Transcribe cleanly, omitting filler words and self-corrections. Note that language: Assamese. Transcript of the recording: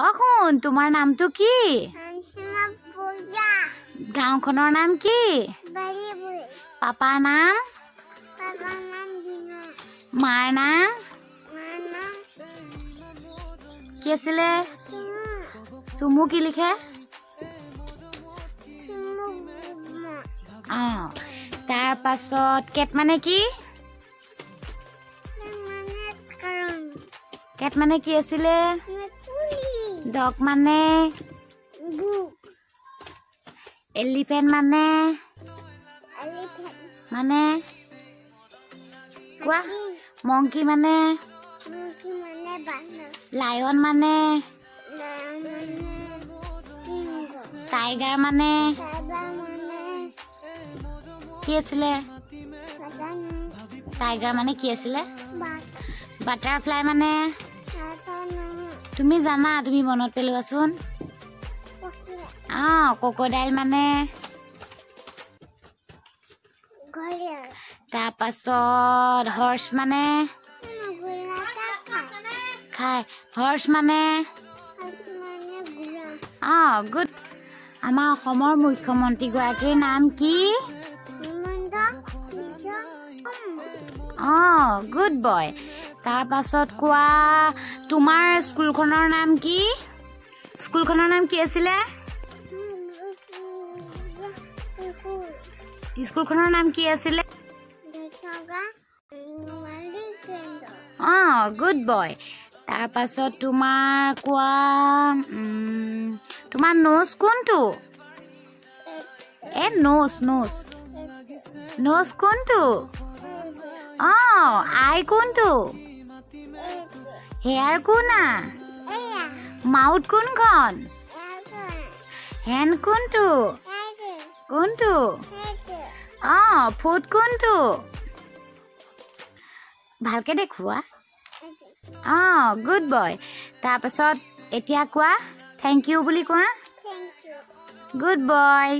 অহোন তোমাৰ নামটো কি গাঁওখনৰ নাম কি পাপাৰ নাম মাৰ নাম কি আছিলে চুমু কি লিখে তাৰ পাছত কেট মানে কি কেট মানে কি আছিলে ডগ মানে এলিফেন্ট মানে মানে কোৱা মংকি মানে লায়ন মানে টাইগাৰ মানে কি আছিলে টাইগাৰ মানে কি আছিলে বাটাৰফ্লাই মানে তুমি জানা তুমি মনত পেলোৱাচোন ক্ৰকডাইল মানে তাৰ পাছত হৰ্চ মানে খাই হৰ্চ মানে গুড আমাৰ অসমৰ মুখ্যমন্ত্ৰীগৰাকীৰ নাম কি গুড বয় তাৰ পাছত কোৱা তোমাৰ স্কুলখনৰ নাম কি আছিলে স্কুলখনৰ নাম কি আছিলে গুড বয় তাৰ পাছত তোমাৰ কোৱা তোমাৰ নোজ কোনটো নোজ কোনটো আই কোনটো হেয়াৰ কোনা মাউথ কোনখন হেণ্ড কোনটো ফুট কোনটো ভালকে দেখুৱা গুড বয় তাৰ পাছত এতিয়া কোৱা থেংক ইউ বুলি কোৱা গুড বয়